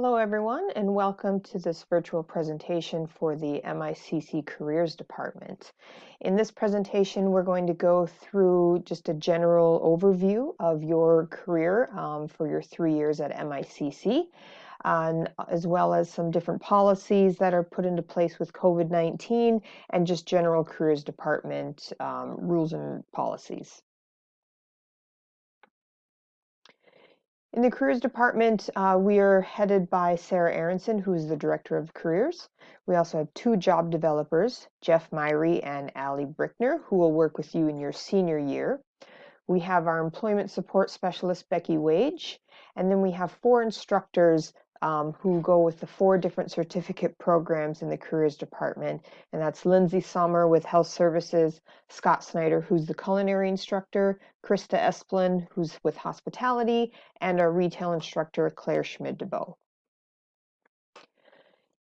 Hello everyone, and welcome to this virtual presentation for the MICC Careers Department. In this presentation, we're going to go through just a general overview of your career for your 3 years at MICC, as well as some different policies that are put into place with COVID-19 and just general Careers Department rules and policies. In the Careers Department, we are headed by Sarah Aronson, who is the Director of Careers. We also have 2 job developers, Jeff Myrie and Allie Brickner, who will work with you in your senior year. We have our Employment Support Specialist, Becky Wage, and then we have 4 instructors who go with the 4 different certificate programs in the Careers Department, and that's Lindsay Sommer with Health Services, Scott Snyder, who's the culinary instructor, Krista Esplin, who's with Hospitality, and our retail instructor, Claire Schmid-DeBow.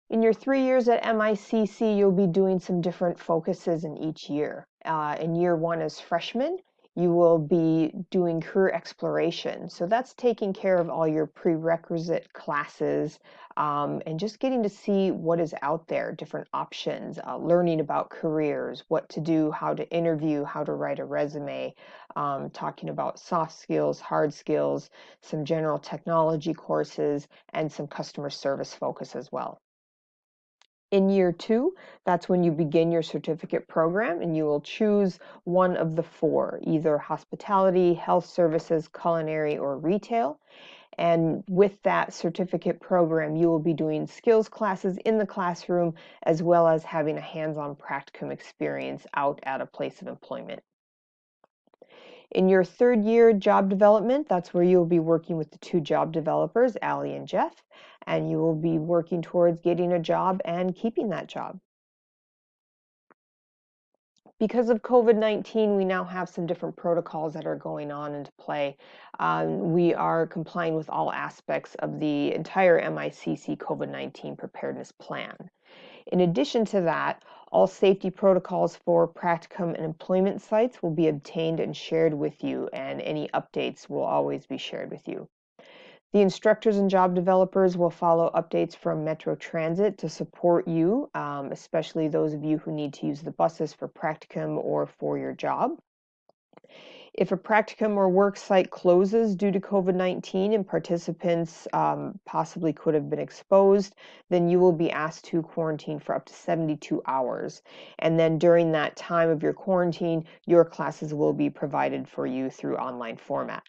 In your 3 years at MICC, you'll be doing some different focuses in each year. In year 1 as freshmen, you will be doing career exploration. So that's taking care of all your prerequisite classes and just getting to see what is out there, different options, learning about careers, what to do, how to interview, how to write a resume, talking about soft skills, hard skills, some general technology courses, and some customer service focus as well. In year 2, that's when you begin your certificate program, and you will choose one of the 4, either hospitality, health services, culinary, or retail. And with that certificate program, you will be doing skills classes in the classroom, as well as having a hands-on practicum experience out at a place of employment. In your 3rd year job development, that's where you'll be working with the 2 job developers, Allie and Jeff, and you will be working towards getting a job and keeping that job. Because of COVID-19, we now have some different protocols that are going on into play. We are complying with all aspects of the entire MICC COVID-19 preparedness plan. In addition to that, all safety protocols for practicum and employment sites will be obtained and shared with you, and any updates will always be shared with you. The instructors and job developers will follow updates from Metro Transit to support you, especially those of you who need to use the buses for practicum or for your job. If a practicum or work site closes due to COVID-19 and participants possibly could have been exposed, then you will be asked to quarantine for up to 72 hours. And then during that time of your quarantine, your classes will be provided for you through online format.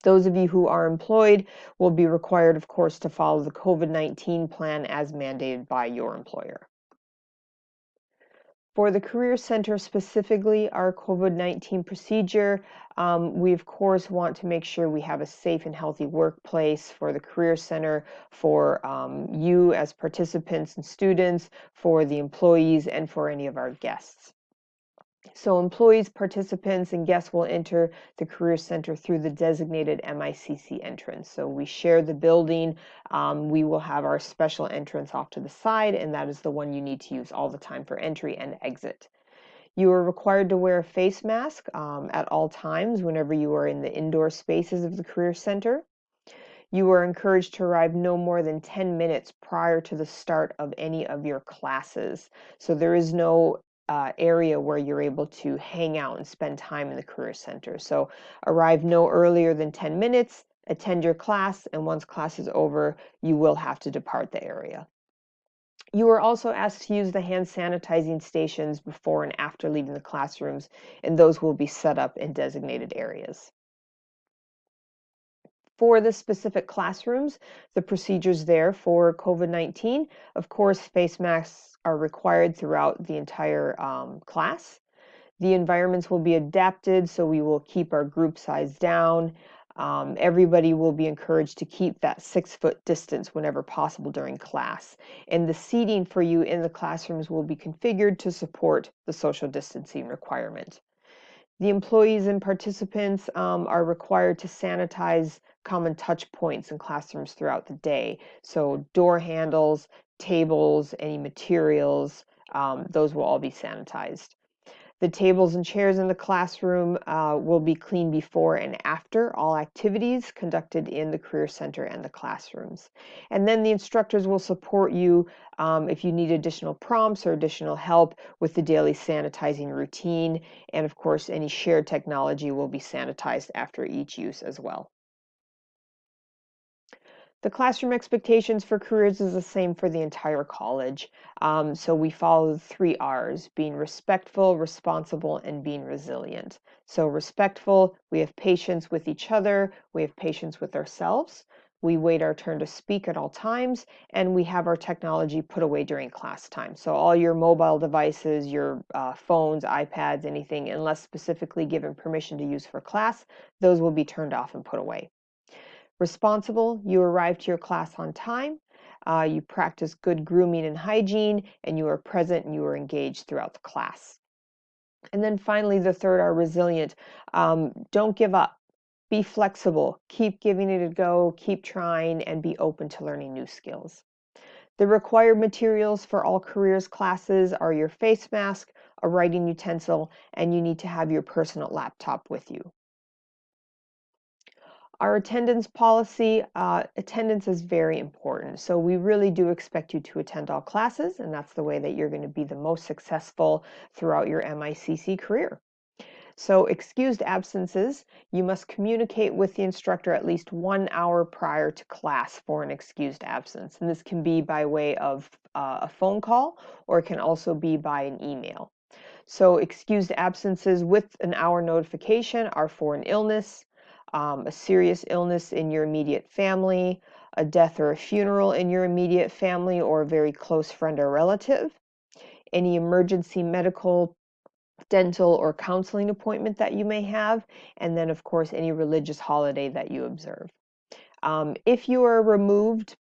Those of you who are employed will be required, of course, to follow the COVID-19 plan as mandated by your employer. For the Career Center specifically, our COVID-19 procedure, we of course want to make sure we have a safe and healthy workplace for the Career Center, for you as participants and students, for the employees, and for any of our guests. So employees, participants, and guests will enter the Career Center through the designated MICC entrance. So we share the building. We will have our special entrance off to the side, and that is the one you need to use all the time for entry and exit. You are required to wear a face mask at all times whenever you are in the indoor spaces of the Career Center. You are encouraged to arrive no more than 10 minutes prior to the start of any of your classes. So there is no area where you're able to hang out and spend time in the Career Center. So arrive no earlier than 10 minutes, attend your class, and once class is over, you will have to depart the area. You are also asked to use the hand sanitizing stations before and after leaving the classrooms, and those will be set up in designated areas. For the specific classrooms, the procedures there for COVID-19, of course, face masks are required throughout the entire class. The environments will be adapted, so we will keep our group size down. Everybody will be encouraged to keep that 6-foot distance whenever possible during class. And the seating for you in the classrooms will be configured to support the social distancing requirement. The employees and participants are required to sanitize common touch points in classrooms throughout the day. So door handles, tables, any materials, those will all be sanitized. The tables and chairs in the classroom will be cleaned before and after all activities conducted in the Career Center and the classrooms. And then the instructors will support you if you need additional prompts or additional help with the daily sanitizing routine. And of course, any shared technology will be sanitized after each use as well. The classroom expectations for careers is the same for the entire college. So we follow the 3 R's: being respectful, responsible, and being resilient. So respectful, we have patience with each other, we have patience with ourselves, we wait our turn to speak at all times, and we have our technology put away during class time. So all your mobile devices, your phones, iPads, anything, unless specifically given permission to use for class, those will be turned off and put away. Responsible, you arrive to your class on time, you practice good grooming and hygiene, and you are present and you are engaged throughout the class. And then finally, the 3rd R, resilient. Don't give up. Be flexible. Keep giving it a go, keep trying, and be open to learning new skills. The required materials for all careers classes are your face mask, a writing utensil, and you need to have your personal laptop with you. Our attendance policy, attendance is very important. So we really do expect you to attend all classes, and that's the way that you're going to be the most successful throughout your MICC career. So excused absences, you must communicate with the instructor at least 1 hour prior to class for an excused absence. And this can be by way of a phone call, or it can also be by an email. So excused absences with an hour notification are for an illness, a serious illness in your immediate family, a death or a funeral in your immediate family or a very close friend or relative, any emergency medical, dental, or counseling appointment that you may have, and then of course any religious holiday that you observe. If you are removed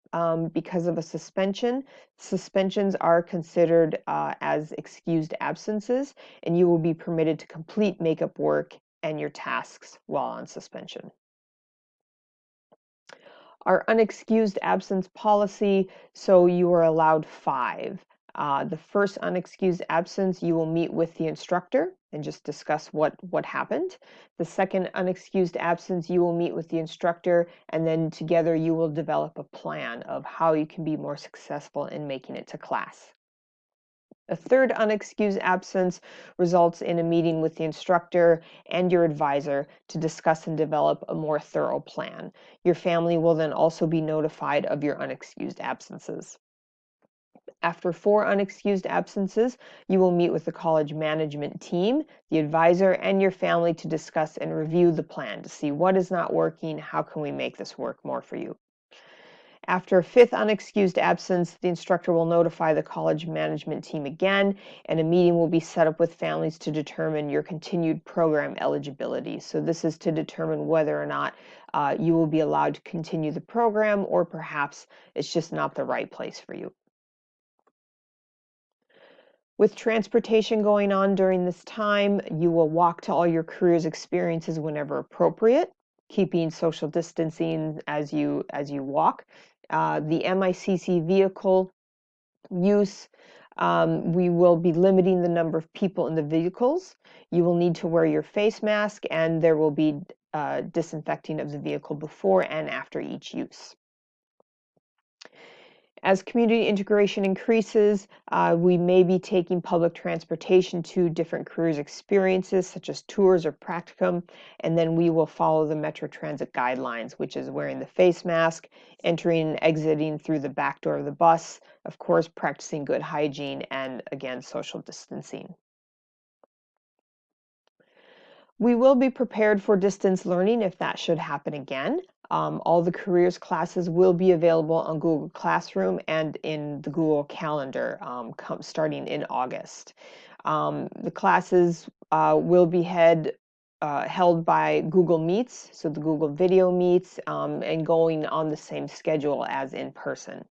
because of a suspension, suspensions are considered as excused absences, and you will be permitted to complete makeup work and your tasks while on suspension. Our unexcused absence policy, so you are allowed 5. The first unexcused absence, you will meet with the instructor and just discuss what happened. The second unexcused absence, you will meet with the instructor, and then together you will develop a plan of how you can be more successful in making it to class. A third unexcused absence results in a meeting with the instructor and your advisor to discuss and develop a more thorough plan. Your family will then also be notified of your unexcused absences. After 4 unexcused absences, you will meet with the college management team, the advisor, and your family to discuss and review the plan to see what is not working, how can we make this work more for you. After a 5th unexcused absence, the instructor will notify the college management team again, and a meeting will be set up with families to determine your continued program eligibility. So this is to determine whether or not you will be allowed to continue the program, or perhaps it's just not the right place for you. With transportation going on during this time, you will walk to all your careers experiences whenever appropriate, keeping social distancing as you walk. The MICC vehicle use, we will be limiting the number of people in the vehicles. You will need to wear your face mask, and there will be disinfecting of the vehicle before and after each use. As community integration increases, we may be taking public transportation to different careers experiences, such as tours or practicum, and then we will follow the Metro Transit guidelines, which is wearing the face mask, entering and exiting through the back door of the bus, of course, practicing good hygiene, and again, social distancing. We will be prepared for distance learning if that should happen again. All the careers classes will be available on Google Classroom and in the Google Calendar starting in August. The classes will be held by Google Meets, so the Google Video Meets, and going on the same schedule as in person.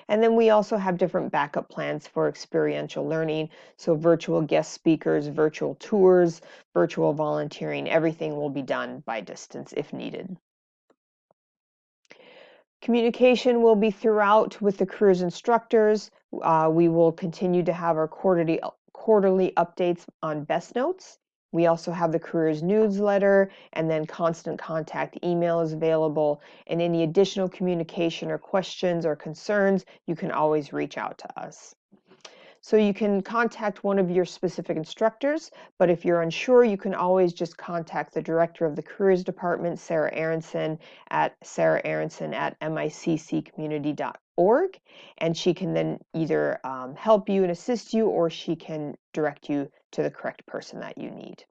And then we also have different backup plans for experiential learning. So virtual guest speakers, virtual tours, virtual volunteering, everything will be done by distance if needed. Communication will be throughout with the careers instructors. We will continue to have our quarterly updates on Best Notes. We also have the careers newsletter, and then constant contact email is available. And any additional communication or questions or concerns, you can always reach out to us. So you can contact one of your specific instructors, but if you're unsure, you can always just contact the director of the careers department, Sarah Aronson, at saraharonson@miccommunity.org, and she can then either help you and assist you, or she can direct you to the correct person that you need.